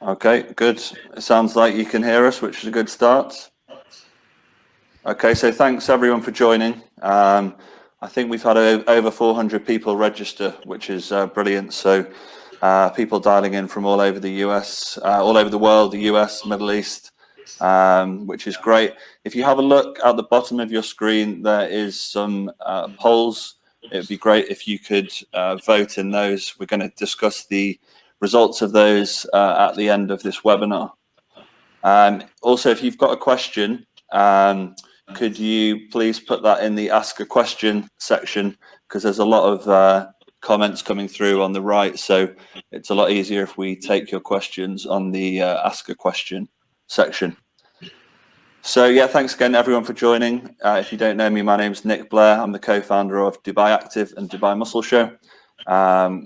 Okay, good. It sounds like you can hear us, which is a good start. Okay, so thanks everyone for joining. I think we've had over 400 people register, which is brilliant. So people dialing in from all over the US, all over the world, the US, Middle East, which is great. If you have a look at the bottom of your screen, there is some polls. It would be great if you could vote in those. We're going to discuss the results of those at the end of this webinar. Also, if you've got a question, could you please put that in the ask a question section, because there's a lot of comments coming through on the right, so it's a lot easier if we take your questions on the ask a question section. So yeah, thanks again everyone for joining. If you don't know me, my name's Nick Blair. I'm the co-founder of Dubai Active and Dubai Muscle Show.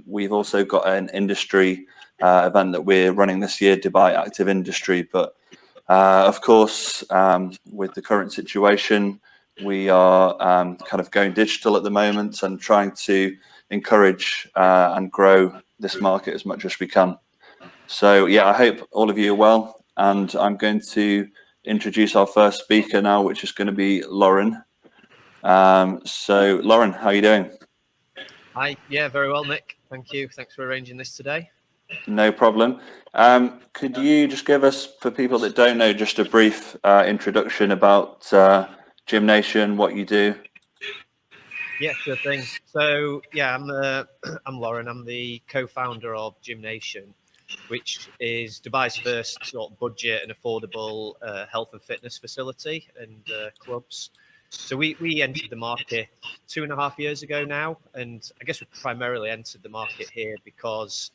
We've also got an industry event that we're running this year, Dubai Active Industry, but of course, with the current situation, we are kind of going digital at the moment and trying to encourage and grow this market as much as we can. So yeah, I hope all of you are well, and I'm going to introduce our first speaker now, which is going to be Loren. So Loren, how are you doing? Hi, yeah, very well, Nick. Thank you. Thanks for arranging this today. No problem. Could you just give us, for people that don't know, just a brief introduction about GymNation, what you do? Yeah, sure thing. So yeah, I'm Loren. I'm the co-founder of GymNation, which is Dubai's first sort of budget and affordable health and fitness facility and clubs. So we entered the market 2.5 years ago now, and I guess we primarily entered the market here because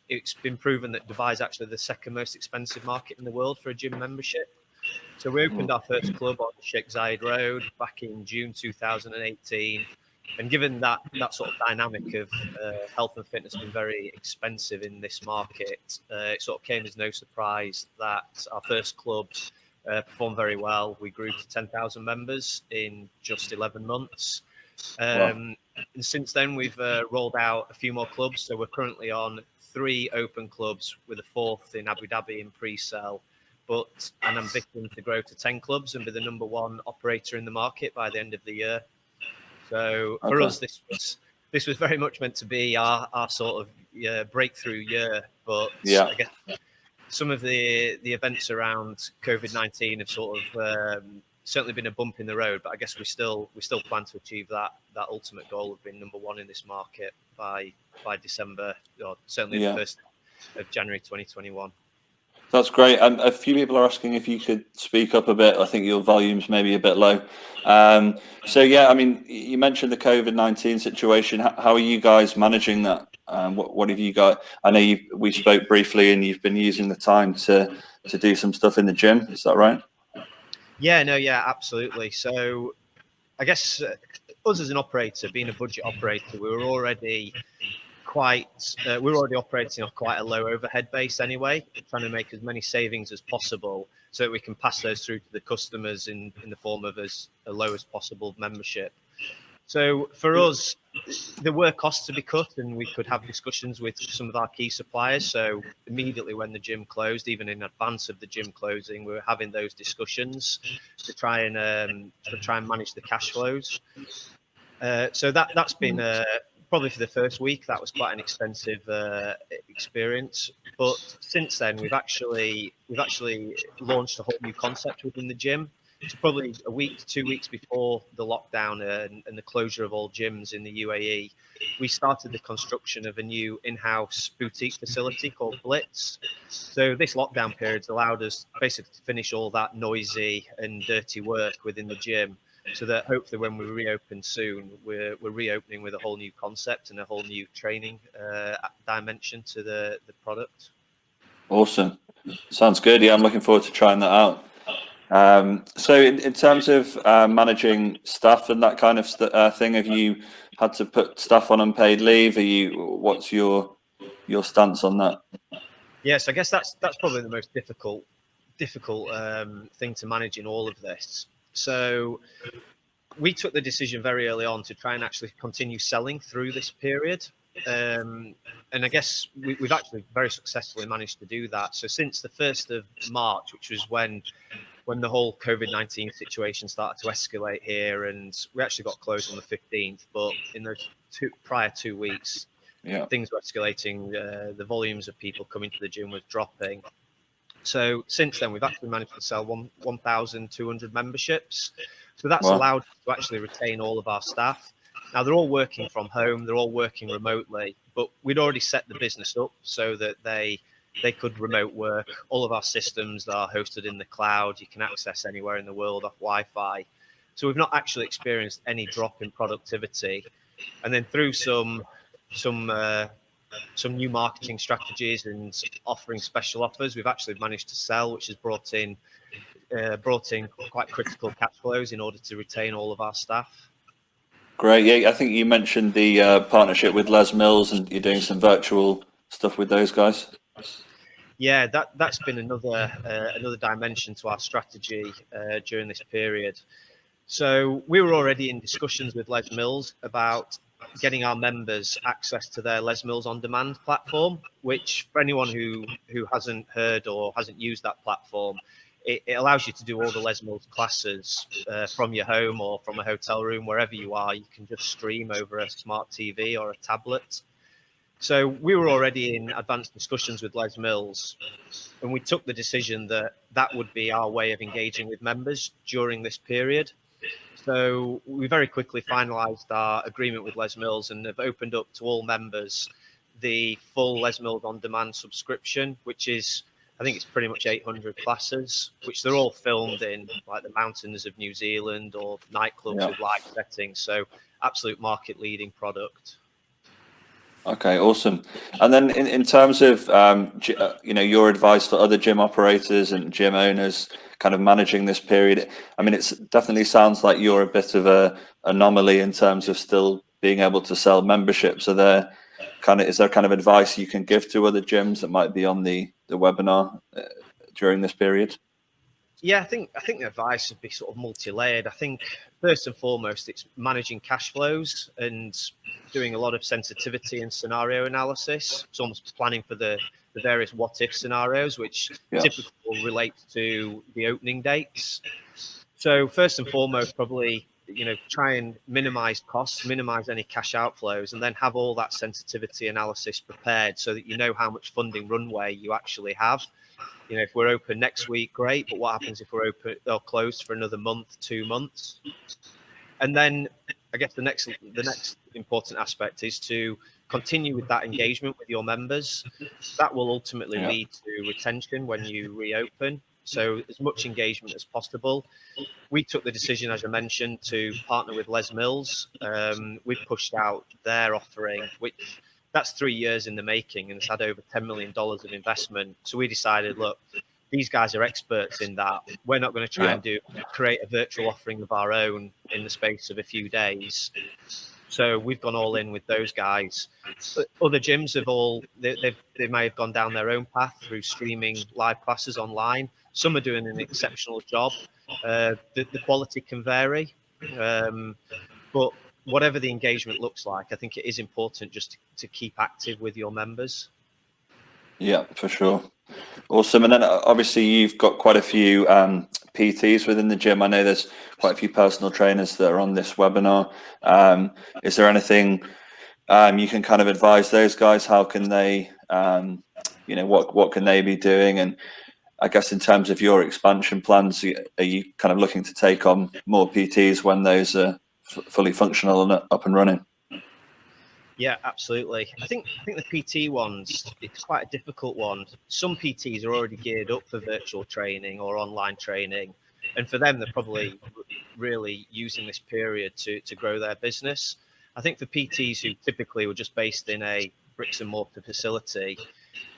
it's been proven that Dubai is actually the second most expensive market in the world for a gym membership. So we opened our first club on Sheikh Zayed Road back in June 2018. And given that sort of dynamic of health and fitness being very expensive in this market, it sort of came as no surprise that our first club performed very well. We grew to 10,000 members in just 11 months. Wow. And since then, we've rolled out a few more clubs. So we're currently on 3 open clubs with a 4th in Abu Dhabi in pre-sale, but an ambition to grow to 10 clubs and be the #1 operator in the market by the end of the year. So for us, this was very much meant to be our sort of breakthrough year. But yeah, I guess some of the events around COVID-19 have sort of certainly been a bump in the road. But I guess we still plan to achieve that ultimate goal of being #1 in this market by December, or certainly the 1st of January 2021. That's great. A few people are asking if you could speak up a bit. I think your volume's maybe a bit low. So yeah, I mean, you mentioned the COVID-19 situation. How are you guys managing that? What have you got? I know we spoke briefly, and you've been using the time to do some stuff in the gym. Is that right? Yeah, no, yeah, absolutely. So I guess us as an operator, being a budget operator, we were already operating off quite a low overhead base anyway, trying to make as many savings as possible so that we can pass those through to the customers in the form of as low as possible membership. So for us, there were costs to be cut, and we could have discussions with some of our key suppliers. So immediately when the gym closed, even in advance of the gym closing, we were having those discussions to try and manage the cash flows. So that's been probably for the first week, that was quite an expensive experience. But since then, we've actually launched a whole new concept within the gym. So probably a week to 2 weeks before the lockdown and the closure of all gyms in the UAE, we started the construction of a new in-house boutique facility called Blitz. So this lockdown period's allowed us basically to finish all that noisy and dirty work within the gym, so that hopefully when we reopen soon, we're reopening with a whole new concept and a whole new training dimension to the product. Awesome. Sounds good. Yeah, I'm looking forward to trying that out. So in terms of managing staff and that kind of thing, have you had to put staff on unpaid leave? What's your stance on that? Yes, I guess that's probably the most difficult thing to manage in all of this. So we took the decision very early on to try and actually continue selling through this period. and I guess we've actually very successfully managed to do that. So since the 1st of March, which was when the whole COVID-19 situation started to escalate here, and we actually got closed on the 15th, but in those prior 2 weeks, things were escalating. The volumes of people coming to the gym was dropping. So since then, we've actually managed to sell 1,200 memberships. So that's allowed us to actually retain all of our staff. Now, they're all working from home, they're all working remotely, but we'd already set the business up so that they could remote work. All of our systems are hosted in the cloud. You can access anywhere in the world off Wi-Fi. So we've not actually experienced any drop in productivity. And then through some new marketing strategies and offering special offers, we've actually managed to sell, which has brought in quite critical cash flows in order to retain all of our staff. Great. Yeah, I think you mentioned the partnership with Les Mills, and you're doing some virtual stuff with those guys. Yeah, that's been another dimension to our strategy during this period. So we were already in discussions with Les Mills about getting our members access to their Les Mills On Demand platform, which for anyone who hasn't heard or hasn't used that platform, it allows you to do all the Les Mills classes from your home or from a hotel room, wherever you are. You can just stream over a smart TV or a tablet. So we were already in advanced discussions with Les Mills, and we took the decision that would be our way of engaging with members during this period. So we very quickly finalized our agreement with Les Mills and have opened up to all members the full Les Mills On Demand subscription, which is, I think it's pretty much 800 classes, which they're all filmed in like the mountains of New Zealand or nightclubs with live settings. So absolute market leading product. Okay, awesome. And then in terms of, your advice for other gym operators and gym owners kind of managing this period, I mean, it definitely sounds like you're a bit of a anomaly in terms of still being able to sell memberships. Is there kind of advice you can give to other gyms that might be on the webinar during this period? Yeah, I think the advice would be sort of multi-layered. I think first and foremost, it's managing cash flows and doing a lot of sensitivity and scenario analysis. It's almost planning for the various what-if scenarios, which typically will relate to the opening dates. So first and foremost, probably, try and minimize costs, minimize any cash outflows, and then have all that sensitivity analysis prepared so that you know how much funding runway you actually have. If we're open next week, great. But what happens if we're open or closed for another month, 2 months? And then I guess the next important aspect is to continue with that engagement with your members. That will ultimately lead to retention when you reopen. So as much engagement as possible. We took the decision, as I mentioned, to partner with Les Mills. We've pushed out their offering, which that's 3 years in the making, and it's had over $10 million of investment. So we decided, look, these guys are experts in that. We're not going to try and create a virtual offering of our own in the space of a few days. So we've gone all in with those guys. But other gyms have they may have gone down their own path through streaming live classes online. Some are doing an exceptional job. The quality can vary, but whatever the engagement looks like, I think it is important just to keep active with your members. Yeah, for sure. Awesome. And then obviously you've got quite a few PTs within the gym. I know there's quite a few personal trainers that are on this webinar. Is there anything you can kind of advise those guys? How can they, what can they be doing? And I guess in terms of your expansion plans, are you kind of looking to take on more PTs when those are fully functional and up and running? Yeah, absolutely. I think the PT ones, it's quite a difficult one. Some PTs are already geared up for virtual training or online training. And for them, they're probably really using this period to grow their business. I think for PTs who typically were just based in a bricks and mortar facility,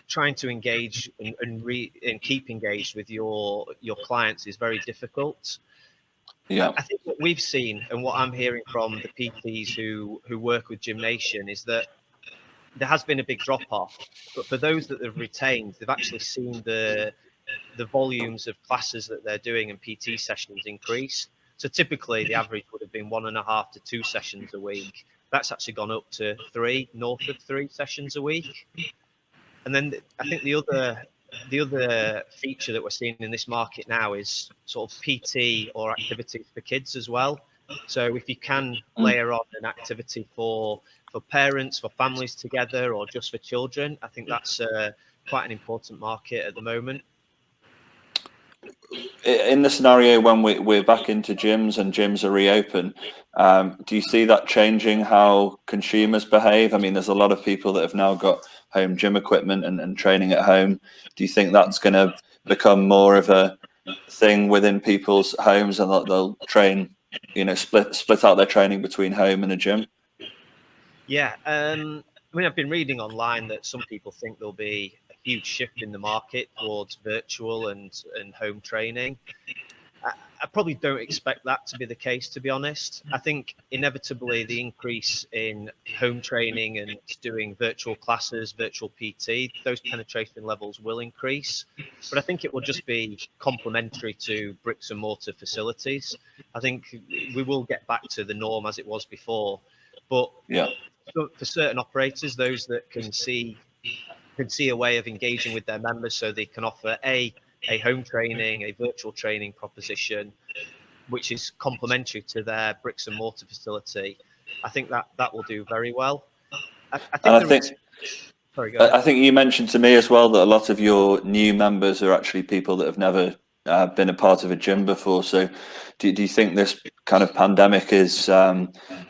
trying to engage and keep engaged with your clients is very difficult. Yeah, I think what we've seen and what I'm hearing from the PTs who work with GymNation is that there has been a big drop off, but for those that they've retained, they've actually seen the volumes of classes that they're doing and PT sessions increase. So typically the average would have been 1.5 to 2 sessions a week. That's actually gone up to 3, north of 3 sessions a week. And then I think the other feature that we're seeing in this market now is sort of PT or activities for kids as well. So if you can layer on an activity for parents, for families together, or just for children, I think that's quite an important market at the moment. In the scenario when we're back into gyms and gyms are reopen, do you see that changing how consumers behave? I mean, there's a lot of people that have now got home gym equipment and training at home. Do you think that's going to become more of a thing within people's homes, and they'll train, split out their training between home and a gym? Yeah, I mean, I've been reading online that some people think there'll be a huge shift in the market towards virtual and home training. I probably don't expect that to be the case, to be honest. I think inevitably the increase in home training and doing virtual classes, virtual PT, those penetration levels will increase. But I think it will just be complementary to bricks and mortar facilities. I think we will get back to the norm as it was before. But yeah, for certain operators, those that can see a way of engaging with their members, so they can offer a home training, a virtual training proposition, which is complementary to their bricks and mortar facility, I think that will do very well. I think you mentioned to me as well that a lot of your new members are actually people that have never been a part of a gym before. So do you think this kind of pandemic is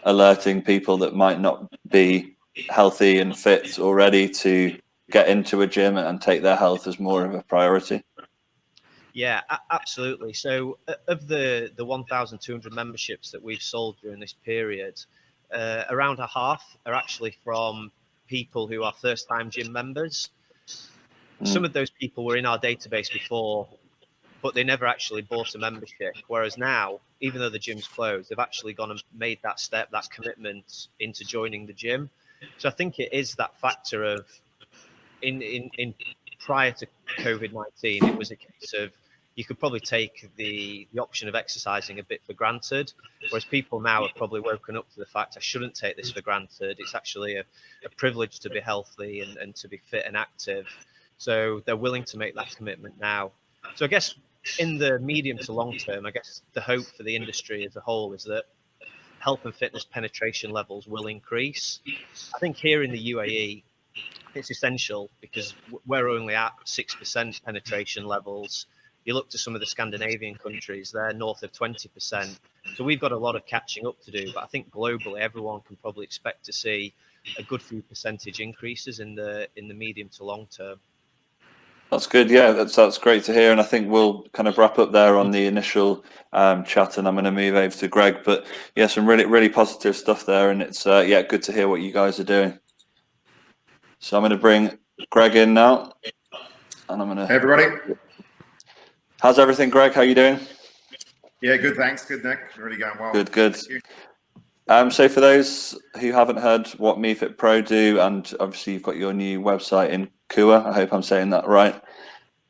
alerting people that might not be healthy and fit already to get into a gym and take their health as more of a priority? Yeah, absolutely. So of the 1,200 memberships that we've sold during this period, around a half are actually from people who are first-time gym members. Some of those people were in our database before, but they never actually bought a membership. Whereas now, even though the gym's closed, they've actually gone and made that step, that commitment into joining the gym. So I think it is that factor of in prior to COVID-19, it was a case of you could probably take the option of exercising a bit for granted, whereas people now have probably woken up to the fact I shouldn't take this for granted. It's actually a privilege to be healthy and to be fit and active. So they're willing to make that commitment now. So I guess in the medium to long term, I guess the hope for the industry as a whole is that health and fitness penetration levels will increase. I think here in the UAE, it's essential because we're only at 6% penetration levels. You look to some of the Scandinavian countries, they're north of 20%. So we've got a lot of catching up to do. But I think globally, everyone can probably expect to see a good few percentage increases in the medium to long term. That's good. Yeah, that's great to hear. And I think we'll kind of wrap up there on the initial chat, and I'm going to move over to Greg. But yeah, some really, really positive stuff there. And it's, good to hear what you guys are doing. So I'm going to bring Greg in now. And I'm going to... Hey, everybody. How's everything, Greg? How are you doing? Yeah, good, thanks. Good, Nick. Really going well. Good. So for those who haven't heard what MEFITPRO do, and obviously you've got your new website in Qooah, I hope I'm saying that right.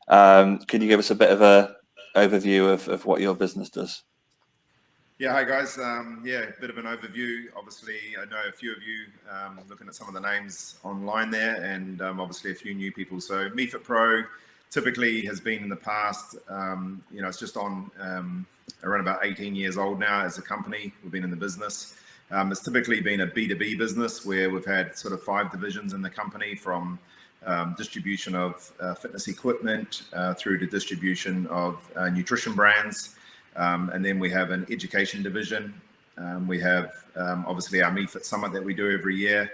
Can you give us a bit of a overview of what your business does? Yeah, hi guys. A bit of an overview. Obviously, I know a few of you looking at some of the names online there, and obviously a few new people. So MEFITPRO typically has been in the past, it's just on around about 18 years old now as a company. We've been in the business. It's typically been a B2B business where we've had sort of 5 divisions in the company, from distribution of fitness equipment through to distribution of nutrition brands. And then we have an education division. We have obviously our MEFIT Summit that we do every year.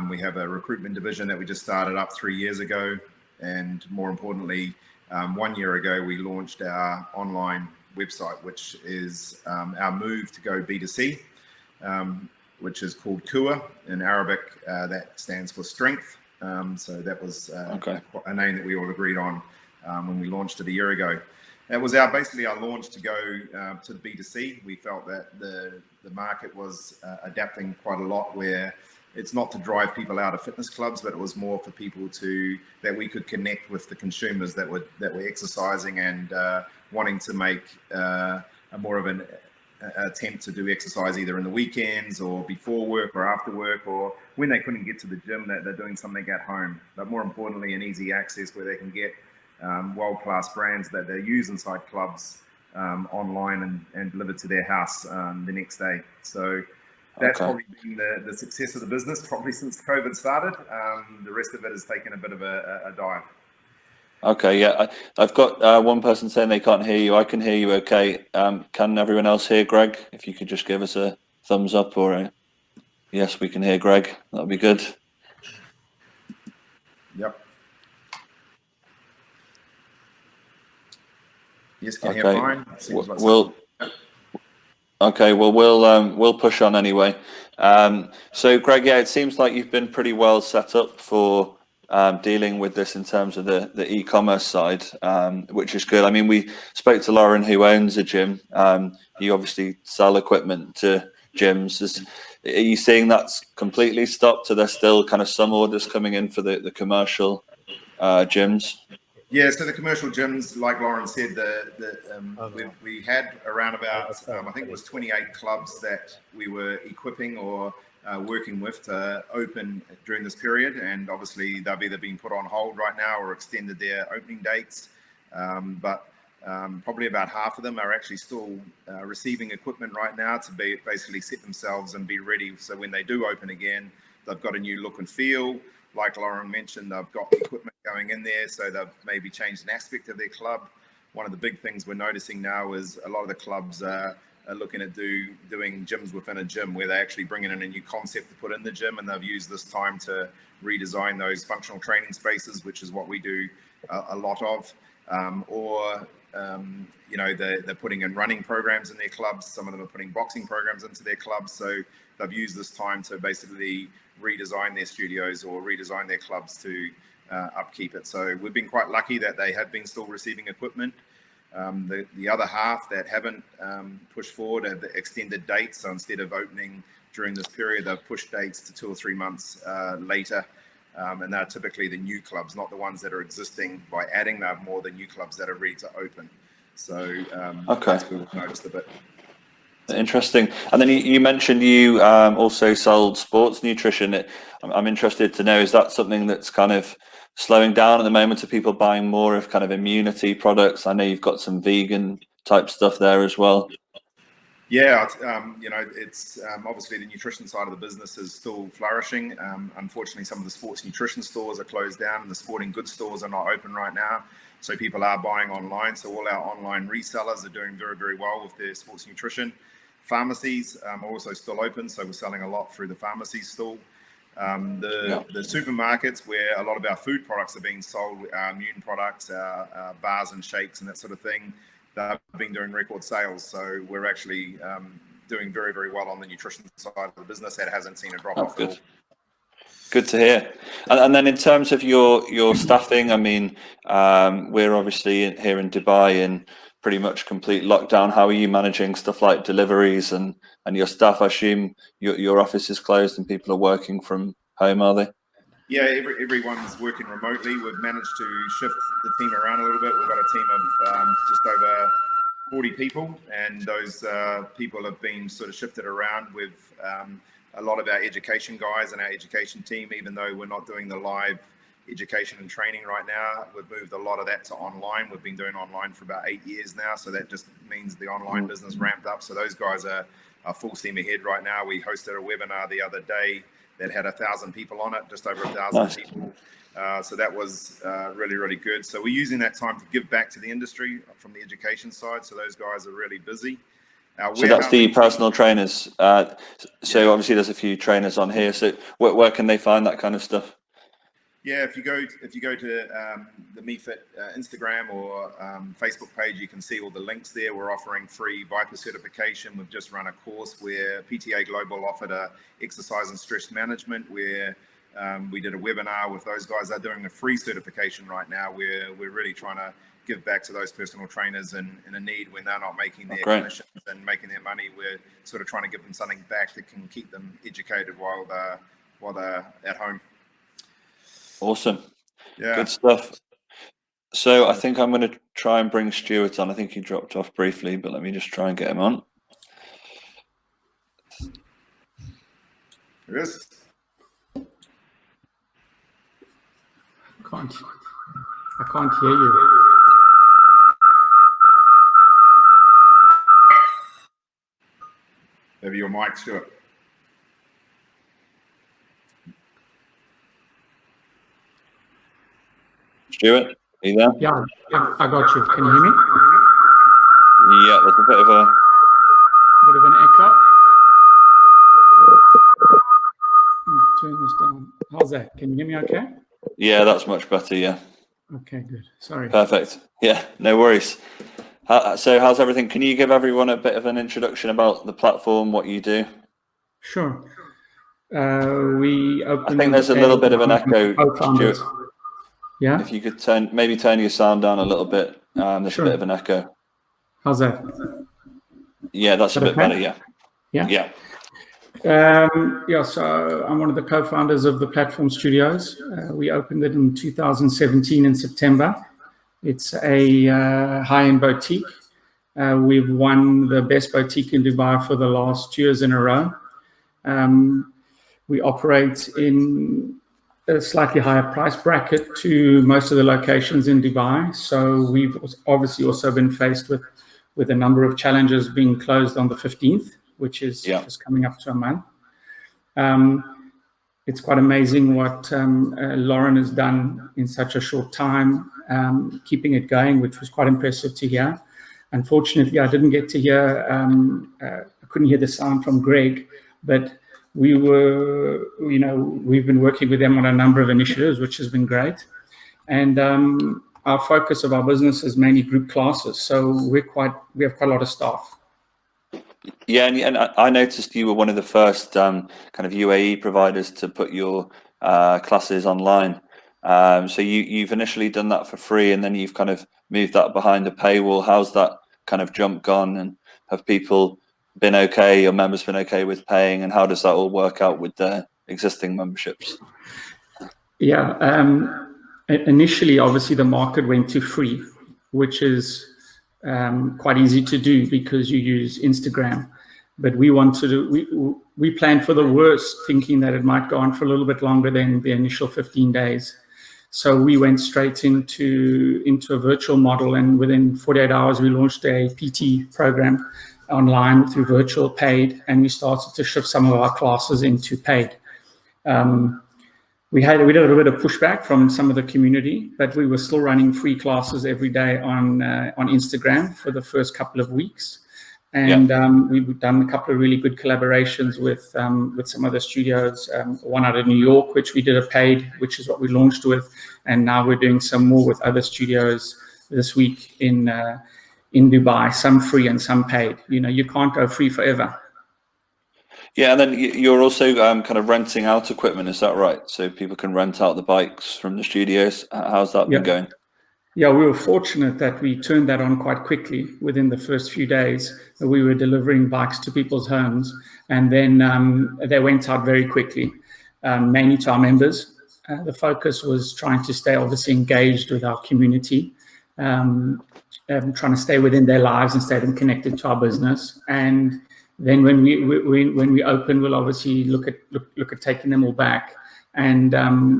We have a recruitment division that we just started up 3 years ago. And more importantly, 1 year ago, we launched our online website, which is our move to go B2C, which is called Qooah. In Arabic, that stands for strength. So that was a name that we all agreed on when we launched it a year ago. That was basically our launch to go to the B2C. We felt that the market was adapting quite a lot, where it's not to drive people out of fitness clubs, but it was more for people that we could connect with the consumers that were exercising and wanting to make more of an attempt to do exercise either in the weekends or before work or after work, or when they couldn't get to the gym, that they're doing something at home. But more importantly, an easy access where they can get world-class brands that they use inside clubs online and delivered to their house the next day. So that's probably been the success of the business probably since COVID started. The rest of it has taken a bit of a dive. Okay, yeah, I've got one person saying they can't hear you. I can hear you okay. Can everyone else hear Greg? If you could just give us a thumbs up or a yes, we can hear Greg. That'll be good. Yep. Yes, can hear fine. We'll push on anyway. So Greg, yeah, it seems like you've been pretty well set up for dealing with this in terms of the e-commerce side, which is good. I mean, we spoke to Loren, who owns a gym. You obviously sell equipment to gyms. Are you seeing that's completely stopped? Are there still kind of some orders coming in for the commercial gyms? Yeah, so the commercial gyms, like Loren said, we had around about, I think it was 28 clubs that we were equipping or working with to open during this period. And obviously they've either been put on hold right now or extended their opening dates. But probably about half of them are actually still receiving equipment right now to basically set themselves and be ready. So when they do open again, they've got a new look and feel. Like Loren mentioned, they've got equipment going in there, so they've maybe changed an aspect of their club. One of the big things we're noticing now is a lot of the clubs are looking at doing gyms within a gym, where they actually bring in a new concept to put in the gym, and they've used this time to redesign those functional training spaces, which is what we do a lot of. You know, they're putting in running programs in their clubs. Some of them are putting boxing programs into their clubs. So they've used this time to basically redesign their studios or redesign their clubs to upkeep it. So we've been quite lucky that they have been still receiving equipment. The other half that haven't pushed forward have extended dates. So instead of opening during this period, they've pushed dates to 2 or 3 months later. And they're typically the new clubs, not the ones that are existing by adding. They're more the new clubs that are ready to open. So that's what we've noticed a bit. Interesting. And then you mentioned you also sold sports nutrition. I'm interested to know, is that something that's kind of slowing down at the moment? Are people buying more of kind of immunity products? I know you've got some vegan type stuff there as well. Yeah, you know, it's obviously the nutrition side of the business is still flourishing. Unfortunately, some of the sports nutrition stores are closed down and the sporting goods stores are not open right now. So people are buying online. So all our online resellers are doing very, very well with their sports nutrition. Pharmacies are also still open. So we're selling a lot through the pharmacies still. The supermarkets, where a lot of our food products are being sold, our immune products, our bars and shakes and that sort of thing, they've been doing record sales. So we're actually doing very, very well on the nutrition side of the business. That hasn't seen a drop off at all. Good to hear. And then in terms of your staffing, I mean, we're obviously here in Dubai in pretty much complete lockdown. How are you managing stuff like deliveries and your staff? I assume your office is closed and people are working from home, are they? Yeah, everyone's working remotely. We've managed to shift the team around a little bit. We've got a team of just over 40 people, and those people have been sort of shifted around with a lot of our education guys and our education team. Even though we're not doing the live education and training right now, we've moved a lot of that to online. We've been doing online for about 8 years now, so that just means the online business ramped up. So those guys are full steam ahead right now. We hosted a webinar the other day that had 1,000 people on it, just over 1,000 people. So that was really, really good. So we're using that time to give back to the industry from the education side. So those guys are really busy. So that's the personal trainers. So obviously there's a few trainers on here. So where can they find that kind of stuff? Yeah, if you go to the MEFIT Instagram or Facebook page, you can see all the links there. We're offering free Viper certification. We've just run a course where PTA Global offered a exercise and stress management, where we did a webinar with those guys. They're doing a free certification right now, where we're really trying to give back to those personal trainers in a need when they're not making their commissions and making their money. We're sort of trying to give them something back that can keep them educated while they're at home. Awesome. Yeah. Good stuff. So I think I'm going to try and bring Stewart on. I think he dropped off briefly, but let me just try and get him on. There is. I can't hear you. Maybe your mic, Stewart. Stewart, are you there? Yeah, I got you. Can you hear me? Yeah, there's a bit of an echo. Turn this down. How's that? Can you hear me okay? Yeah, that's much better, yeah. Okay, good. Sorry. Perfect. Yeah, no worries. So how's everything? Can you give everyone a bit of an introduction about the platform, what you do? Sure. We opened. I think there's a little bit of an echo, Stuart. Yeah. If you could maybe turn your sound down a little bit. There's a bit of an echo. How's that? Yeah, that's a bit better. Yeah. Yeah. Yeah. So I'm one of the co-founders of the Platform Studios. We opened it in 2017 in September. It's a high-end boutique. We've won the best boutique in Dubai for the last 2 years in a row. We operate in a slightly higher price bracket to most of the locations in Dubai. So we've obviously also been faced with a number of challenges being closed on the 15th, which is just coming up to a month. It's quite amazing what Loren has done in such a short time, keeping it going, which was quite impressive to hear. Unfortunately, I didn't get to hear, I couldn't hear the sound from Greg, but we've been working with them on a number of initiatives, which has been great. And our focus of our business is mainly group classes. So we have quite a lot of staff. Yeah, and I noticed you were one of the first kind of UAE providers to put your classes online. So you've initially done that for free, and then you've kind of moved that behind the paywall. How's that kind of jump gone, and have people been okay, your members been okay with paying, and how does that all work out with the existing memberships? Yeah, initially, obviously, the market went to free, which is quite easy to do because you use Instagram. But we planned for the worst, thinking that it might go on for a little bit longer than the initial 15 days. So we went straight into a virtual model, and within 48 hours, we launched a PT program online through virtual paid, and we started to shift some of our classes into paid. We did a little bit of pushback from some of the community, but we were still running free classes every day on Instagram for the first couple of weeks. And we've done a couple of really good collaborations with some other studios, one out of New York, which we did a paid, which is what we launched with. And now we're doing some more with other studios this week in Dubai, some free and some paid. You can't go free forever. Yeah, and then you're also kind of renting out equipment, is that right? So people can rent out the bikes from the studios. How's that been going? Yeah, we were fortunate that we turned that on quite quickly. Within the first few days, we were delivering bikes to people's homes, and then they went out very quickly, mainly to our members. The focus was trying to stay obviously engaged with our community, trying to stay within their lives and stay them connected to our business. And then when we open, we'll obviously look at taking them all back. And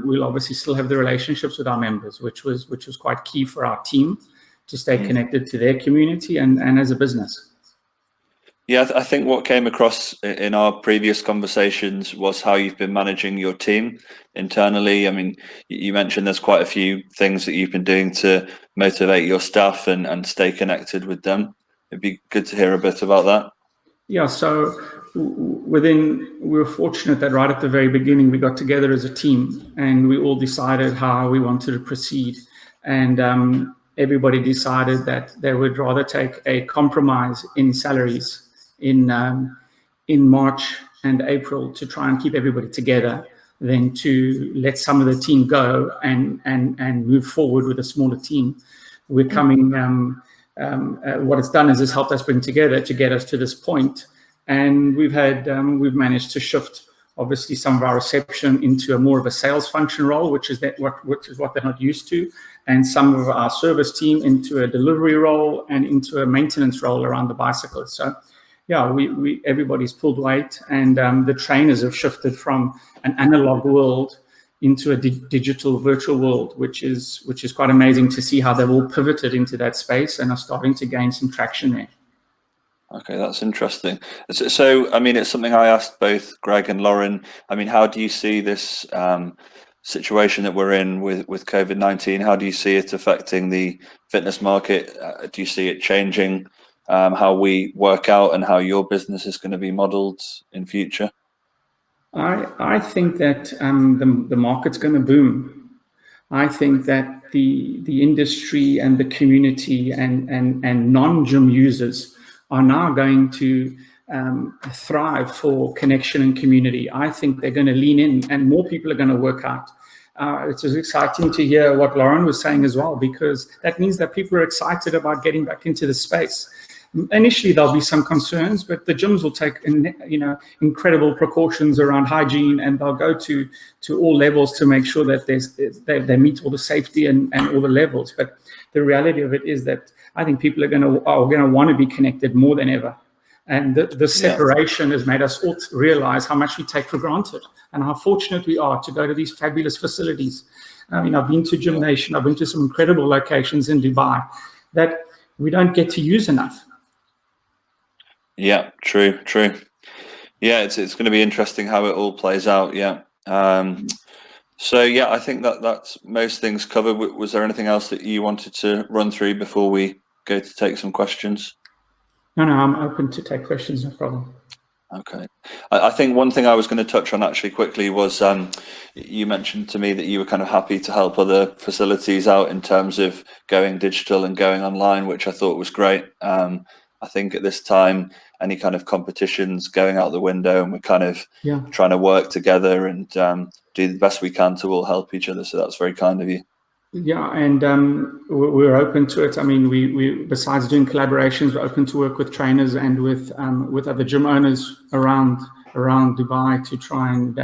we'll obviously still have the relationships with our members, which was quite key for our team to stay connected to their community and as a business. Yeah, I think what came across in our previous conversations was how you've been managing your team internally. I mean, you mentioned there's quite a few things that you've been doing to motivate your staff and stay connected with them. It'd be good to hear a bit about that. Yeah, so we were fortunate that right at the very beginning, we got together as a team and we all decided how we wanted to proceed. And everybody decided that they would rather take a compromise in salaries in March and April to try and keep everybody together than to let some of the team go and move forward with a smaller team. We're coming, what it's done is it's helped us bring together to get us to this point. And we've managed to shift obviously some of our reception into a more of a sales function role, which is what they're not used to, and some of our service team into a delivery role and into a maintenance role around the bicycles. So yeah, everybody's pulled weight, and the trainers have shifted from an analog world into a digital virtual world, which is quite amazing to see how they've all pivoted into that space and are starting to gain some traction there. Okay, that's interesting. So, I mean, it's something I asked both Greg and Loren. I mean, how do you see this situation that we're in with COVID-19? How do you see it affecting the fitness market? Do you see it changing how we work out and how your business is going to be modeled in future? I think that the market's going to boom. I think that the industry and the community and non-gym users are now going to thrive for connection and community. I think they're going to lean in, and more people are going to work out. It's exciting to hear what Loren was saying as well, because that means that people are excited about getting back into the space. Initially, there'll be some concerns, but the gyms will take, incredible precautions around hygiene, and they'll go to all levels to make sure that they meet all the safety and all the levels. But the reality of it is that I think people are going to want to be connected more than ever. And the separation has made us all realize how much we take for granted and how fortunate we are to go to these fabulous facilities. I mean, I've been to GymNation, I've been to some incredible locations in Dubai that we don't get to use enough. Yeah, true. Yeah, it's going to be interesting how it all plays out. Yeah. So yeah, I think that's most things covered. Was there anything else that you wanted to run through before we go to take some questions? No, I'm open to take questions, no problem. Okay. I think one thing I was going to touch on actually quickly was you mentioned to me that you were kind of happy to help other facilities out in terms of going digital and going online, which I thought was great. I think at this time, any kind of competitions going out the window, and we're kind of trying to work together and do the best we can to all help each other. So that's very kind of you. Yeah, and we're open to it. I mean, we besides doing collaborations, we're open to work with trainers and with other gym owners around Dubai to try and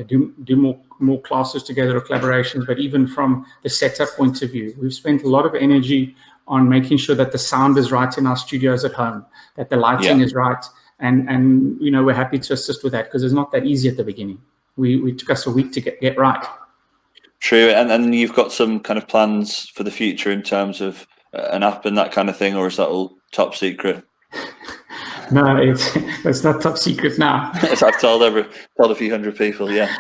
do more classes together or collaborations. But even from the setup point of view, we've spent a lot of energy on making sure that the sound is right in our studios at home, that the lighting is right, and we're happy to assist with that because it's not that easy at the beginning. We took us a week to get right. True, and then you've got some kind of plans for the future in terms of an app and that kind of thing, or is that all top secret? No, it's not top secret now. As I've told a few hundred people, yeah.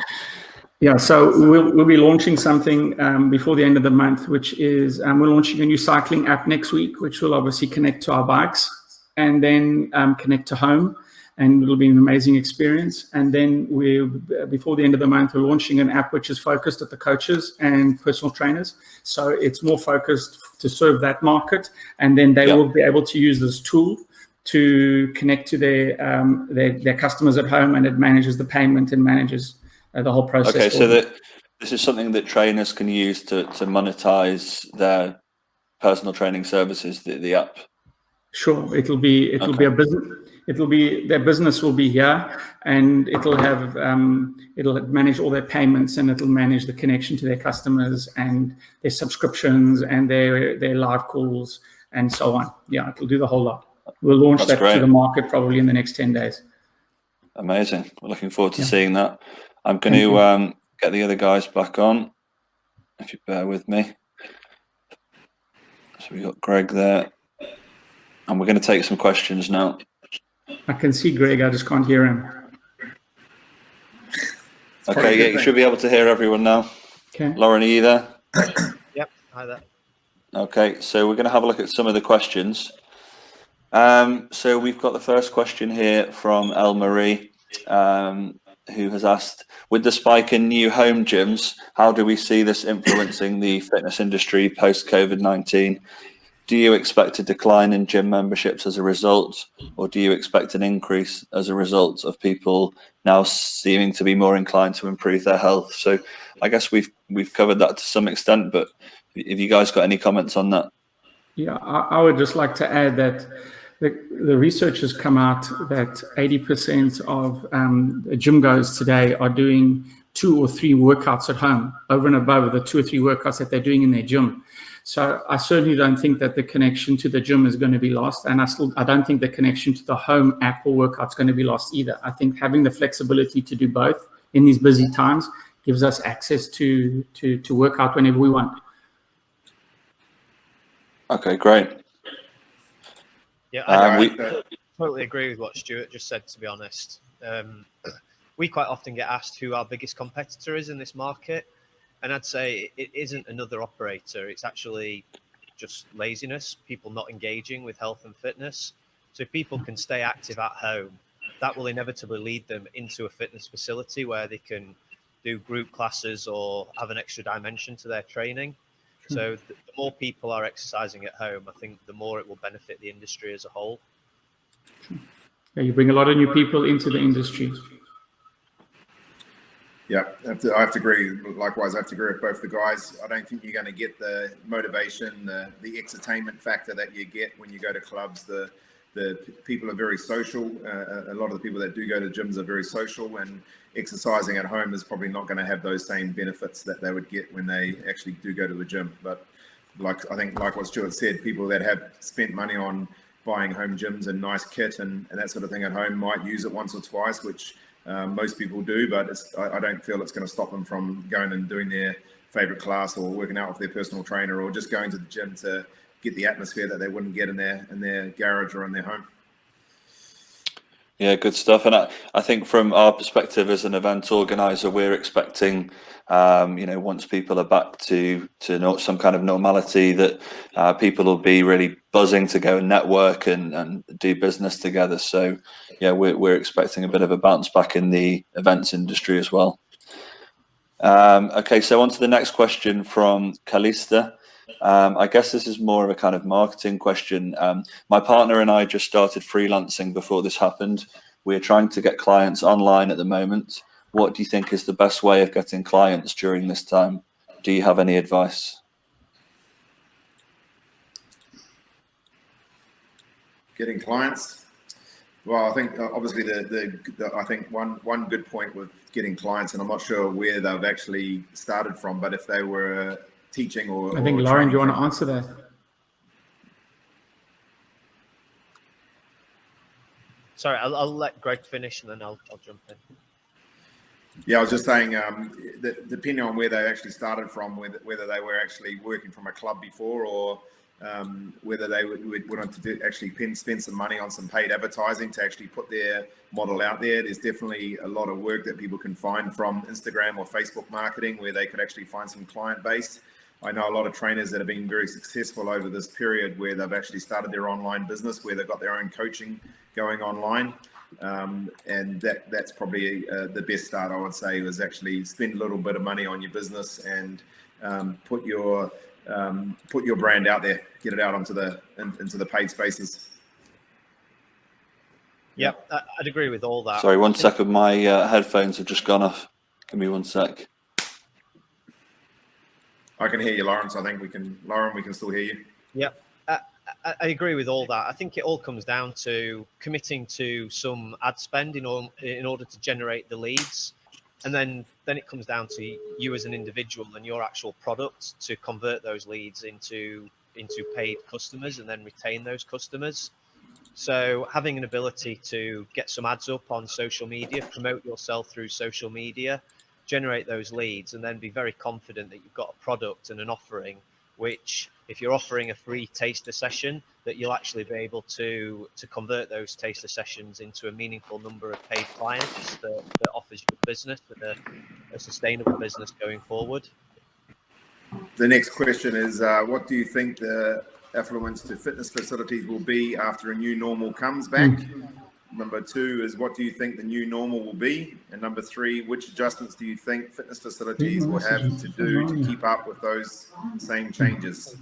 Yeah, so we'll be launching something before the end of the month, which is we're launching a new cycling app next week, which will obviously connect to our bikes and then connect to home. And it'll be an amazing experience. And then before the end of the month, we're launching an app which is focused at the coaches and personal trainers. So it's more focused to serve that market. And then they will be able to use this tool to connect to their customers at home, and it manages the payment and manages the whole process. Okay, so this is something that trainers can use to monetize their personal training services, the app. Sure, it'll be a business. Their business will be here, and it'll manage all their payments, and it'll manage the connection to their customers and their subscriptions and their live calls and so on. Yeah, it'll do the whole lot. We'll launch that to the market probably in the next 10 days. Amazing. We're looking forward to seeing that. I'm going to get the other guys back on, if you bear with me. So we've got Greg there, and we're going to take some questions now. I can see Greg, I just can't hear him. Okay, yeah, you should be able to hear everyone now. Okay. Loren, are you there? Yep, hi there. Okay, so we're going to have a look at some of the questions. So we've got the first question here from El Marie, who has asked, with the spike in new home gyms, how do we see this influencing the fitness industry post-COVID-19? Do you expect a decline in gym memberships as a result, or do you expect an increase as a result of people now seeming to be more inclined to improve their health? So I guess we've covered that to some extent, but have you guys got any comments on that? Yeah, I would just like to add that the research has come out that 80% of gym goers today are doing 2 or 3 workouts at home over and above the 2 or 3 workouts that they're doing in their gym. So I certainly don't think that the connection to the gym is going to be lost. And I don't think the connection to the home app or workout is going to be lost either. I think having the flexibility to do both in these busy times gives us access to work out whenever we want. Okay, great. Yeah, I We, totally agree with what Stewart just said, to be honest. We quite often get asked who our biggest competitor is in this market. And I'd say it isn't another operator. It's actually just laziness, people not engaging with health and fitness. So if people can stay active at home, that will inevitably lead them into a fitness facility where they can do group classes or have an extra dimension to their training. So the more people are exercising at home, I think the more it will benefit the industry as a whole. Yeah, you bring a lot of new people into the industry. Yeah, I have to agree. Likewise, I have to agree with both the guys. I don't think you're going to get the motivation, the entertainment factor that you get when you go to clubs. The people are very social. A lot of the people that do go to gyms are very social, and exercising at home is probably not going to have those same benefits that they would get when they actually do go to the gym. But I think like what Stewart said, people that have spent money on buying home gyms and nice kit and that sort of thing at home might use it once or twice, which most people do, but I don't feel it's going to stop them from going and doing their favorite class or working out with their personal trainer or just going to the gym to get the atmosphere that they wouldn't get in their garage or in their home. Yeah, good stuff. And I think from our perspective as an event organizer, we're expecting, once people are back to some kind of normality, that people will be really buzzing to go and network and do business together. So, yeah, we're expecting a bit of a bounce back in the events industry as well. Okay, so on to the next question from Calista. I guess this is more of a kind of marketing question. My partner and I just started freelancing before this happened. We're trying to get clients online at the moment. What do you think is the best way of getting clients during this time? Do you have any advice? Getting clients? Well, I think obviously I think one good point with getting clients, and I'm not sure where they've actually started from, but if they were teaching or I think Loren, do you want to answer that? Sorry, I'll let Greg finish and then I'll jump in. Yeah, I was just saying, that depending on where they actually started from, whether they were actually working from a club before or whether they would want to actually spend some money on some paid advertising to actually put their model out there. There's definitely a lot of work that people can find from Instagram or Facebook marketing where they could actually find some client base. I know a lot of trainers that have been very successful over this period where they've actually started their online business, where they've got their own coaching going online. And that's probably the best start, I would say, is actually spend a little bit of money on your business and put your brand out there, get it out into the paid spaces. Yep, I'd agree with all that. Sorry, 1 second. My headphones have just gone off. Give me 1 sec. I can hear you, Loren. So I think we can still hear you. Yep. I agree with all that. I think it all comes down to committing to some ad spend in order to generate the leads. And then it comes down to you as an individual and your actual product to convert those leads into paid customers and then retain those customers. So having an ability to get some ads up on social media, promote yourself through social media, generate those leads, and then be very confident that you've got a product and an offering which, if you're offering a free taster session, that you'll actually be able to convert those taster sessions into a meaningful number of paid clients that offers you a business and a sustainable business going forward. The next question is, what do you think the affluence to fitness facilities will be after a new normal comes back? Number 2 is, what do you think the new normal will be? And number 3, which adjustments do you think fitness facilities will have to do to keep up with those same changes?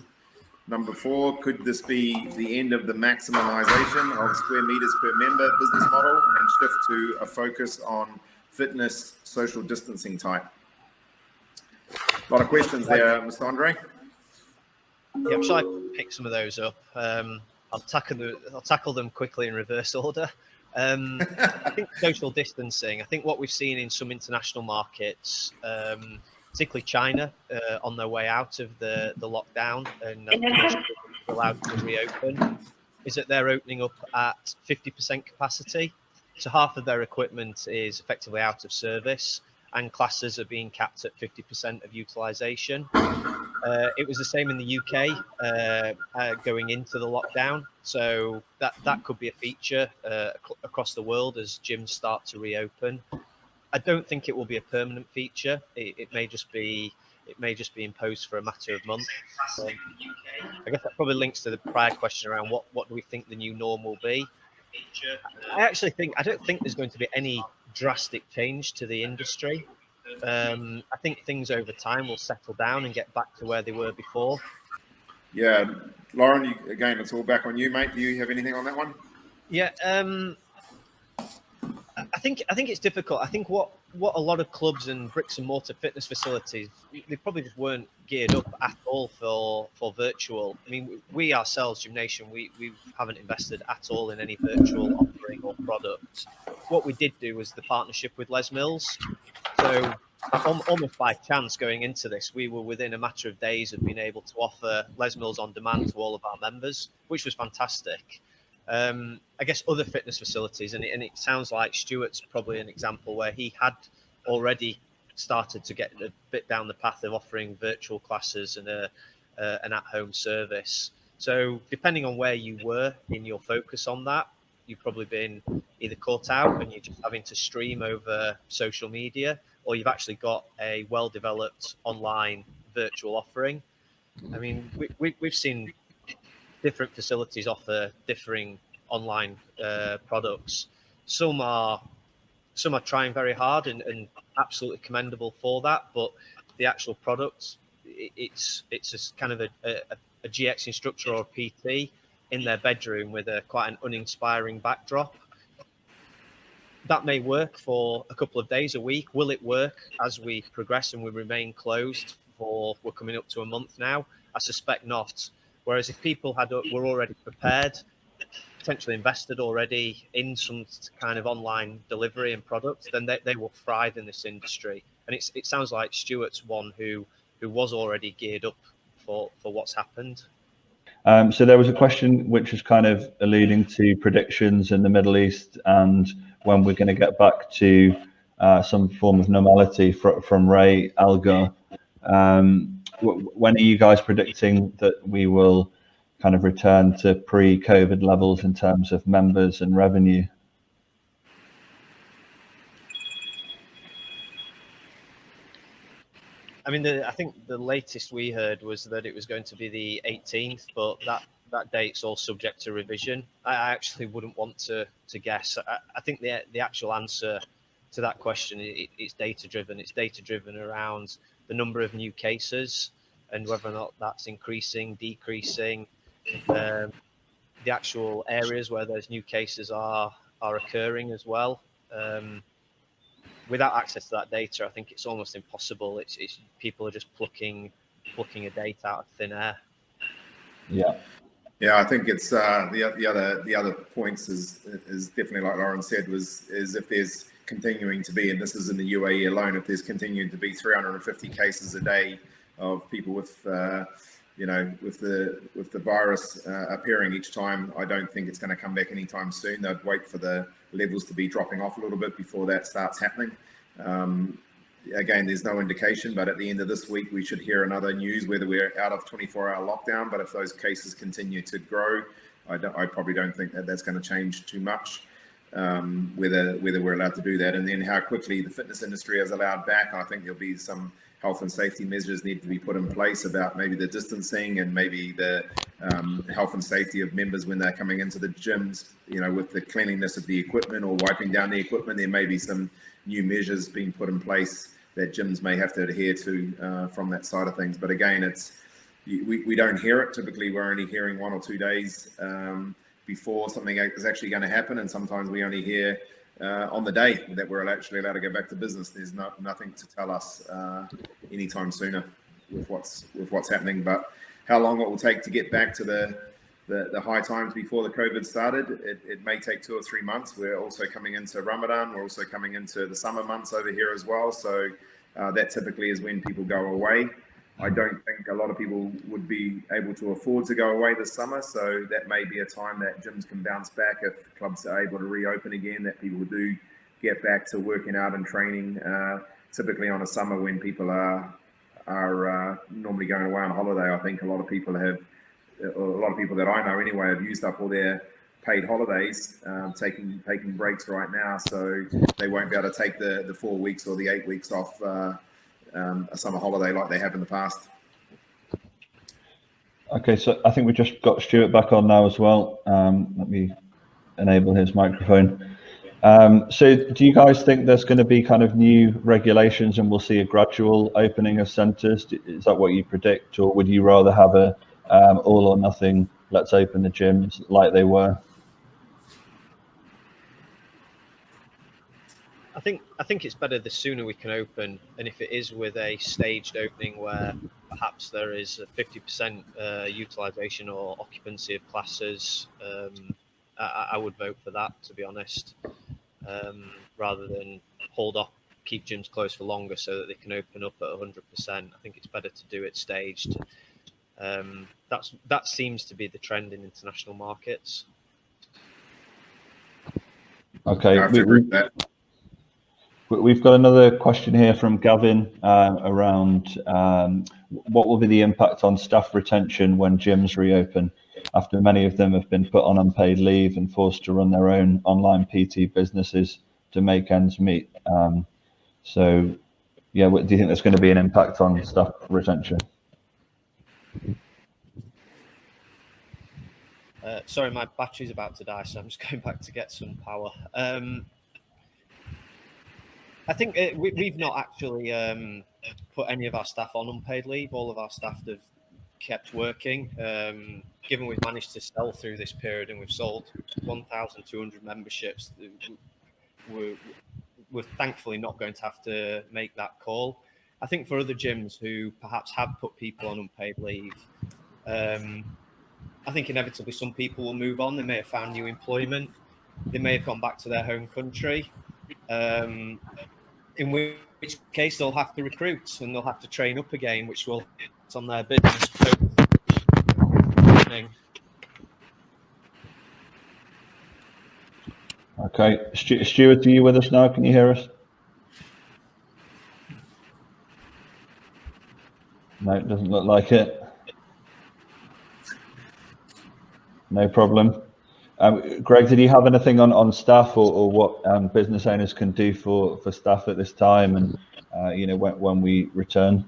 Number 4, could this be the end of the maximization of square meters per member business model and shift to a focus on fitness social distancing type? A lot of questions there, Mr. Andre. Yeah, shall I pick some of those up? I'll tackle them quickly in reverse order. I think social distancing, I think what we've seen in some international markets, particularly China, on their way out of the lockdown and allowed to reopen, is that they're opening up at 50% capacity. So half of their equipment is effectively out of service, and classes are being capped at 50% of utilization. It was the same in the UK going into the lockdown. So that could be a feature across the world as gyms start to reopen. I don't think it will be a permanent feature. It may just be imposed for a matter of months. I guess that probably links to the prior question around what do we think the new norm will be. I don't think there's going to be any drastic change to the industry. I think things over time will settle down and get back to where they were before. Yeah, Loren, again, it's all back on you, mate. Do you have anything on that one? Yeah, I think it's difficult. I think what a lot of clubs and bricks and mortar fitness facilities, they probably just weren't geared up at all for virtual. I mean, we ourselves, GymNation, we haven't invested at all in any virtual offering or product. What we did do was the partnership with Les Mills. So almost by chance going into this, we were within a matter of days of being able to offer Les Mills on demand to all of our members, which was fantastic. I guess other fitness facilities, and it sounds like Stewart's probably an example where he had already started to get a bit down the path of offering virtual classes and an at-home service. So depending on where you were in your focus on that, you've probably been either caught out and you're just having to stream over social media, or you've actually got a well-developed online virtual offering. I mean, we've seen different facilities offer differing online products. Some are trying very hard and absolutely commendable for that, but the actual product, it's just kind of a GX instructor or a PT in their bedroom with quite an uninspiring backdrop. That may work for a couple of days, a week. Will it work as we progress and we remain closed we're coming up to a month now? I suspect not. Whereas if people were already prepared, potentially invested already in some kind of online delivery and products, then they will thrive in this industry. And it sounds like Stewart's one who was already geared up for what's happened. So there was a question which was kind of alluding to predictions in the Middle East and when we're going to get back to some form of normality from Ray Algar. When are you guys predicting that we will kind of return to pre-COVID levels in terms of members and revenue? I mean, I think the latest we heard was that it was going to be the 18th, but that date's all subject to revision. I actually wouldn't want to guess. I think the actual answer to that question is data driven. It's data driven around the number of new cases and whether or not that's increasing, decreasing, the actual areas where those new cases are occurring as well. Without access to that data, I think it's almost impossible. It's people are just plucking a date out of thin air. Yeah, I think it's the other points is definitely like Loren said is if there's continuing to be, and this is in the UAE alone, if there's continuing to be 350 cases a day of people with with the virus appearing each time, I don't think it's going to come back anytime soon. They'd wait for the levels to be dropping off a little bit before that starts happening. Again, there's no indication, but at the end of this week, we should hear another news whether we're out of 24-hour lockdown. But if those cases continue to grow, I probably don't think that's going to change too much, whether we're allowed to do that. And then how quickly the fitness industry is allowed back. I think there'll be some health and safety measures need to be put in place about maybe the distancing and maybe the health and safety of members when they're coming into the gyms, with the cleanliness of the equipment or wiping down the equipment. There may be some new measures being put in place that gyms may have to adhere to from that side of things. But again, we don't hear it. Typically, we're only hearing 1 or 2 days before something is actually going to happen. And sometimes we only hear on the day that we're actually allowed to go back to business. There's nothing to tell us anytime sooner with what's happening. But how long it will take to get back to the high times before the COVID started, it may take 2 or 3 months. We're also coming into Ramadan. We're also coming into the summer months over here as well. So that typically is when people go away. I don't think a lot of people would be able to afford to go away this summer, so that may be a time that gyms can bounce back if clubs are able to reopen again, that people do get back to working out and training, typically on a summer when people are normally going away on holiday. I think a lot of people that I know anyway have used up all their paid holidays, taking breaks right now, so they won't be able to take the 4 weeks or the 8 weeks off a summer holiday like they have in the past. Okay, so I think we just got Stewart back on now as well. Let me enable his microphone. So do you guys think there's going to be kind of new regulations and we'll see a gradual opening of centres? Is that what you predict, or would you rather have a all or nothing, let's open the gyms like they were? I think it's better the sooner we can open, and if it is with a staged opening where perhaps there is a 50% utilisation or occupancy of classes, I would vote for that, to be honest, rather than hold off, keep gyms closed for longer so that they can open up at 100%. I think it's better to do it staged. That seems to be the trend in international markets. Okay. I have to agree with that. We've got another question here from Gavin around what will be the impact on staff retention when gyms reopen, after many of them have been put on unpaid leave and forced to run their own online PT businesses to make ends meet. So, yeah, do you think there's going to be an impact on staff retention? Sorry, my battery's about to die, so I'm just going back to get some power. I think we've not actually put any of our staff on unpaid leave. All of our staff have kept working. Given we've managed to sell through this period and we've sold 1,200 memberships, we're thankfully not going to have to make that call. I think for other gyms who perhaps have put people on unpaid leave, I think inevitably some people will move on. They may have found new employment. They may have gone back to their home country. In which case they'll have to recruit and they'll have to train up again, which will hit on their business. Okay, Stewart, are you with us now? Can you hear us? No, it doesn't look like it. No problem. Greg, did you have anything on staff or what business owners can do for staff at this time, and when we return?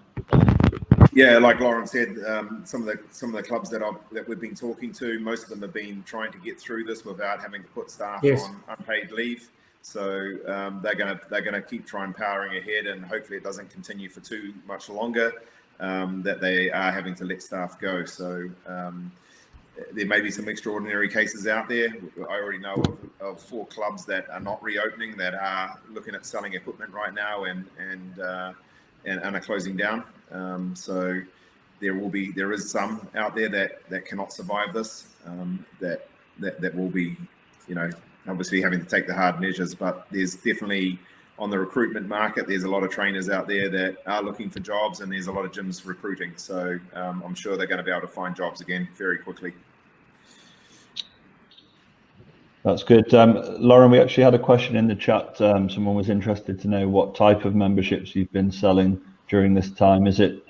Yeah, like Loren said, some of the clubs that we've been talking to, most of them have been trying to get through this without having to put staff on unpaid leave. So they're gonna keep trying powering ahead, and hopefully it doesn't continue for too much longer. That they are having to let staff go. So there may be some extraordinary cases out there. I already know of 4 clubs that are not reopening, that are looking at selling equipment right now and are closing down. So there is some out there that cannot survive this. That will be, obviously having to take the hard measures. But there's definitely, on the recruitment market, there's a lot of trainers out there that are looking for jobs, and there's a lot of gyms recruiting. So I'm sure they're going to be able to find jobs again very quickly. That's good. Loren, we actually had a question in the chat. Someone was interested to know what type of memberships you've been selling during this time. Is it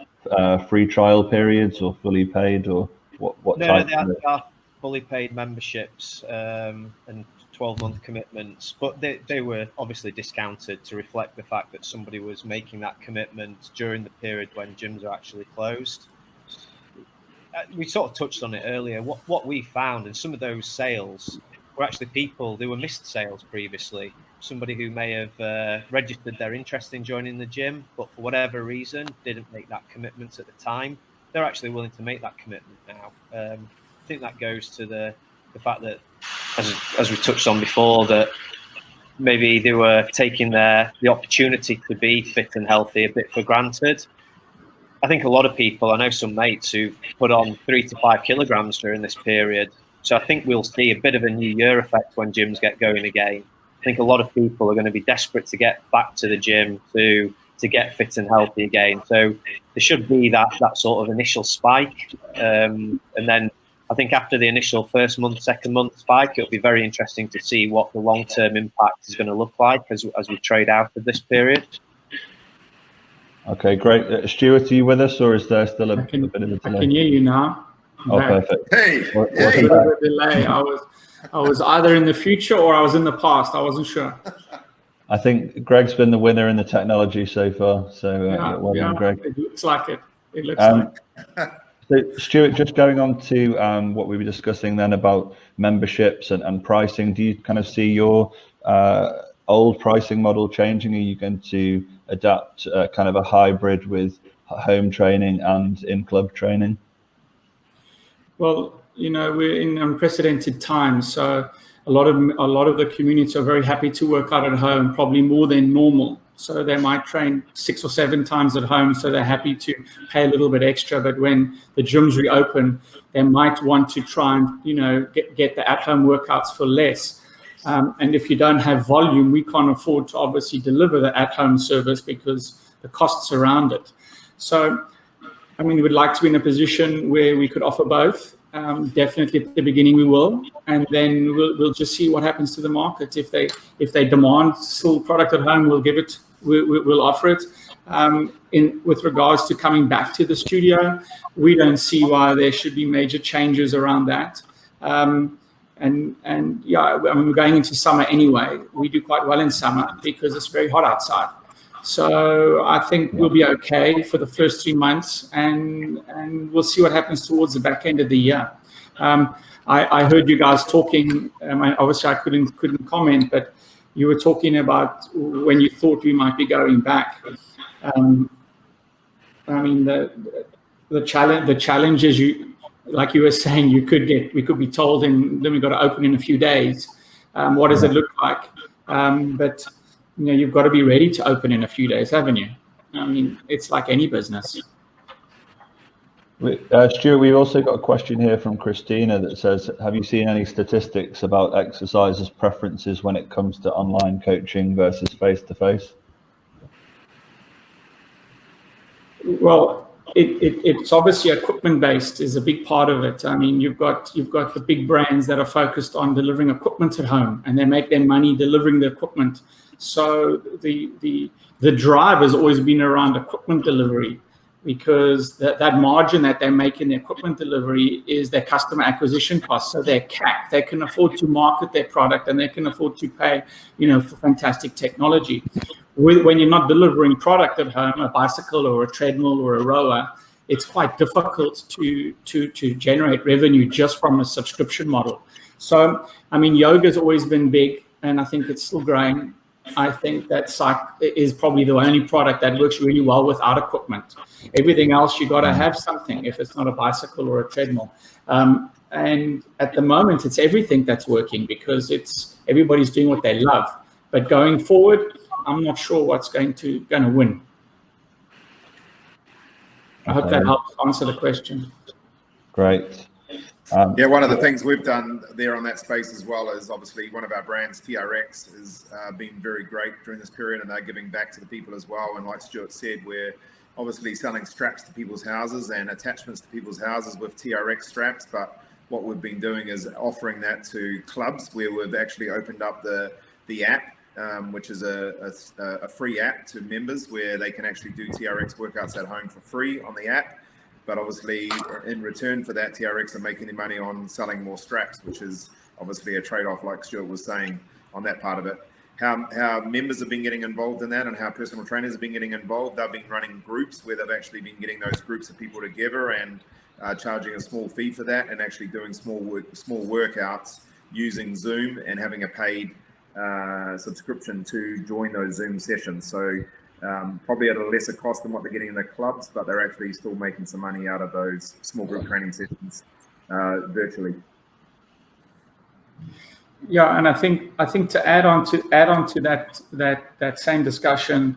free trial periods or fully paid, or what type? No, they are fully paid memberships and 12-month commitments, but they were obviously discounted to reflect the fact that somebody was making that commitment during the period when gyms are actually closed. We sort of touched on it earlier. What we found, and some of those sales were actually people, they were missed sales previously. Somebody who may have registered their interest in joining the gym, but for whatever reason didn't make that commitment at the time. They're actually willing to make that commitment now. I think that goes to the fact that, as we touched on before, that maybe they were taking the opportunity to be fit and healthy a bit for granted. I think a lot of people, I know some mates who've put on 3 to 5 kilograms during this period. So I think we'll see a bit of a New Year effect when gyms get going again. I think a lot of people are going to be desperate to get back to the gym, to to get fit and healthy again. So there should be that sort of initial spike, and then I think after the initial first month, second month spike, it'll be very interesting to see what the long-term impact is going to look like as we trade out of this period. Okay, great. Stewart, are you with us, or is there still a bit of a delay? I can hear you now. Oh, perfect. Hey, What A hey. bit of a delay. I was either in the future or I was in the past. I wasn't sure. I think Greg's been the winner in the technology so far. So well done, Greg. It looks like it. It looks like. So Stewart, just going on to what we were discussing then about memberships and pricing, do you kind of see your old pricing model changing? Are you going to adapt kind of a hybrid with home training and in-club training? Well, we're in unprecedented times, so a lot of the community are very happy to work out at home, probably more than normal. So they might train 6 or 7 times at home, so they're happy to pay a little bit extra. But when the gyms reopen, they might want to try and get the at-home workouts for less. And if you don't have volume, we can't afford to obviously deliver the at-home service because the costs around it. So, I mean, we'd like to be in a position where we could offer both. Definitely at the beginning we will, and then we'll just see what happens to the market. If they demand still product at home, we'll give it. We'll offer it. With regards to coming back to the studio, we don't see why there should be major changes around that. And yeah, I mean, we're going into summer anyway. We do quite well in summer because it's very hot outside. So I think we'll be okay for the first 3 months, and we'll see what happens towards the back end of the year. I heard you guys talking. Obviously, I couldn't comment, but you were talking about when you thought we might be going back. I mean, the challenge is, like you were saying, we could be told, and then we've got to open in a few days. What does it look like? But you've got to be ready to open in a few days, haven't you? I mean, it's like any business. Stuart, we've also got a question here from Christina that says, have you seen any statistics about exercisers' preferences when it comes to online coaching versus face-to-face? Well, it's obviously equipment-based is a big part of it. I mean, you've got the big brands that are focused on delivering equipment at home, and they make their money delivering the equipment. So the drive has always been around equipment delivery, because that margin that they make in the equipment delivery is their customer acquisition cost. So their CAC, they can afford to market their product, and they can afford to pay, for fantastic technology. When you're not delivering product at home, a bicycle or a treadmill or a rower, it's quite difficult to generate revenue just from a subscription model. So, I mean, yoga's always been big, and I think it's still growing. I think that Psych is probably the only product that works really well without equipment. Everything else, you got to have something if it's not a bicycle or a treadmill. And at the moment, it's everything that's working because everybody's doing what they love. But going forward, I'm not sure what's going to win. I hope that helps answer the question. Great. Yeah, one of the things we've done there on that space as well is obviously one of our brands, TRX, has been very great during this period, and they're giving back to the people as well. And like Stewart said, we're obviously selling straps to people's houses and attachments to people's houses with TRX straps. But what we've been doing is offering that to clubs, where we've actually opened up the app, which is a free app to members, where they can actually do TRX workouts at home for free on the app. But obviously, in return for that, TRX are making their money on selling more straps, which is obviously a trade-off, like Stewart was saying, on that part of it. How members have been getting involved in that, and how personal trainers have been getting involved. They've been running groups where they've actually been getting those groups of people together and charging a small fee for that, and actually doing small workouts using Zoom and having a paid subscription to join those Zoom sessions. So probably at a lesser cost than what they're getting in the clubs, but they're actually still making some money out of those small group training sessions virtually. Yeah, and I think to add on to that same discussion,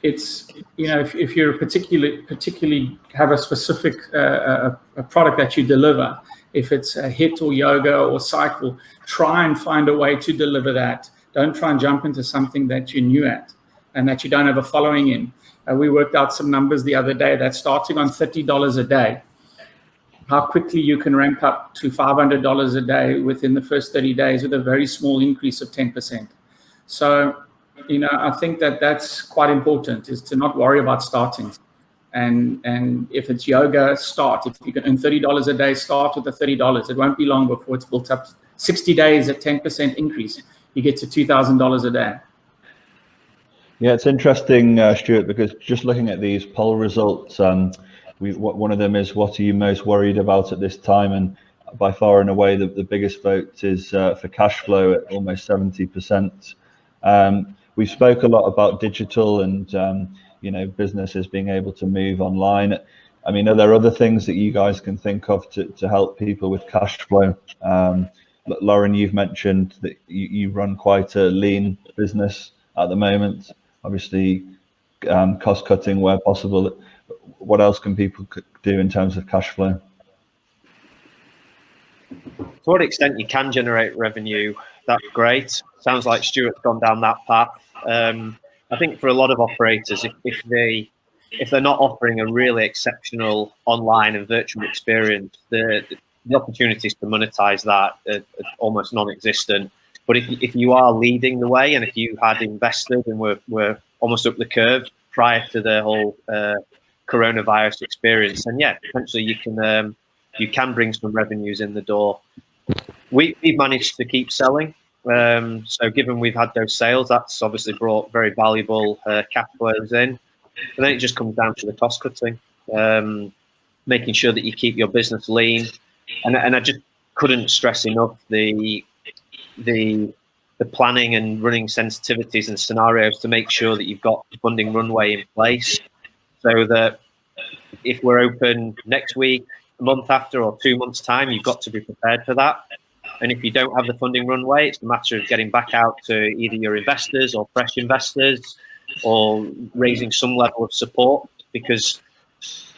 it's if you're particularly have a specific a product that you deliver, if it's a HIIT or yoga or cycle, try and find a way to deliver that. Don't try and jump into something that you're new at and that you don't have a following in. We worked out some numbers the other day that starting on $30 a day, how quickly you can ramp up to $500 a day within the first 30 days with a very small increase of 10%. So, you know, I think that that's quite important, is to not worry about starting. And if it's yoga, start. If you can earn $30 a day, start with the $30. It won't be long before it's built up. 60 days at 10% increase, you get to $2,000 a day. Yeah, it's interesting, Stuart, because just looking at these poll results, one of them is, what are you most worried about at this time? And by far and away, the biggest vote is for cash flow at almost 70%. We spoke a lot about digital and you know, businesses being able to move online. I mean, are there other things that you guys can think of to help people with cash flow? Loren, you've mentioned that you run quite a lean business at the moment. Obviously, cost cutting where possible. What else can people do in terms of cash flow? To what extent you can generate revenue, that's great. Sounds like Stuart's gone down that path. I think for a lot of operators, if they're not offering a really exceptional online and virtual experience, the opportunities to monetize that are almost non-existent. But if you are leading the way, and if you had invested and were almost up the curve prior to the whole coronavirus experience, then yeah, potentially you can bring some revenues in the door. We've managed to keep selling. So given we've had those sales, that's obviously brought very valuable cash flows in. And then it just comes down to the cost cutting, making sure that you keep your business lean. And I just couldn't stress enough the planning and running sensitivities and scenarios to make sure that you've got the funding runway in place, so that if we're open next week, a month after, or 2 months' time, you've got to be prepared for that. And if you don't have the funding runway, it's a matter of getting back out to either your investors or fresh investors, or raising some level of support, because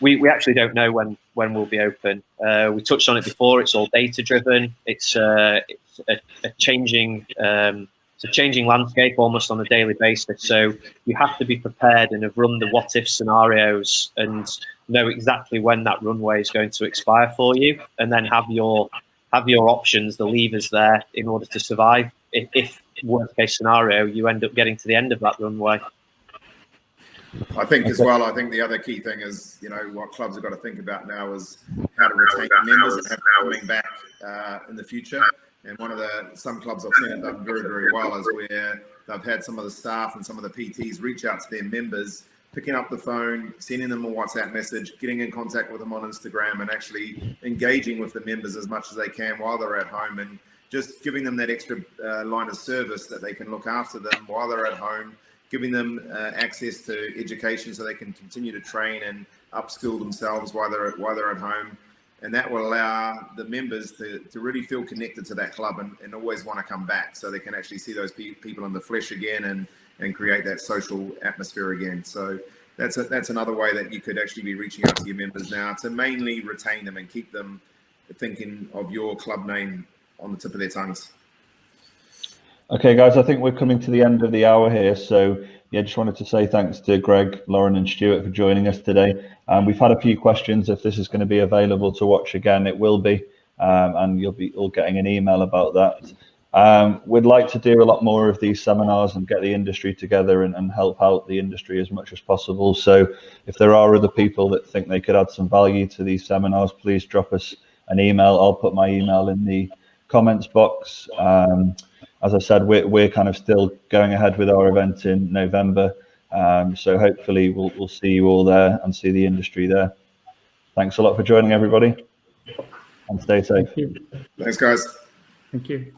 we actually don't know when we'll be open. We touched on it before. It's all data driven. It's a changing landscape almost on a daily basis. So you have to be prepared and have run the what if scenarios and know exactly when that runway is going to expire for you, and then have your options, the levers there in order to survive. If worst case scenario, you end up getting to the end of that runway. I think as well, I think the other key thing is, you know, what clubs have got to think about now is how to retain members and have them coming back in the future. And some clubs I've seen it done very, very well is where they've had some of the staff and some of the PTs reach out to their members, picking up the phone, sending them a WhatsApp message, getting in contact with them on Instagram, and actually engaging with the members as much as they can while they're at home, and just giving them that extra line of service that they can look after them while they're at home, giving them access to education so they can continue to train and upskill themselves while they're at home. And that will allow the members to really feel connected to that club and always want to come back, so they can actually see those people in the flesh again and create that social atmosphere again. So that's another way that you could actually be reaching out to your members now, to mainly retain them and keep them thinking of your club name on the tip of their tongues. Okay, guys, I think we're coming to the end of the hour here. So yeah, just wanted to say thanks to Greg, Loren and Stuart for joining us today. We've had a few questions. If this is going to be available to watch again, it will be, and you'll be all getting an email about that. We'd like to do a lot more of these seminars and get the industry together and help out the industry as much as possible. So if there are other people that think they could add some value to these seminars, please drop us an email. I'll put my email in the comments box. As I said, we're kind of still going ahead with our event in November. So hopefully we'll see you all there and see the industry there. Thanks a lot for joining, everybody, and stay safe. Thank you. Thanks, guys. Thank you.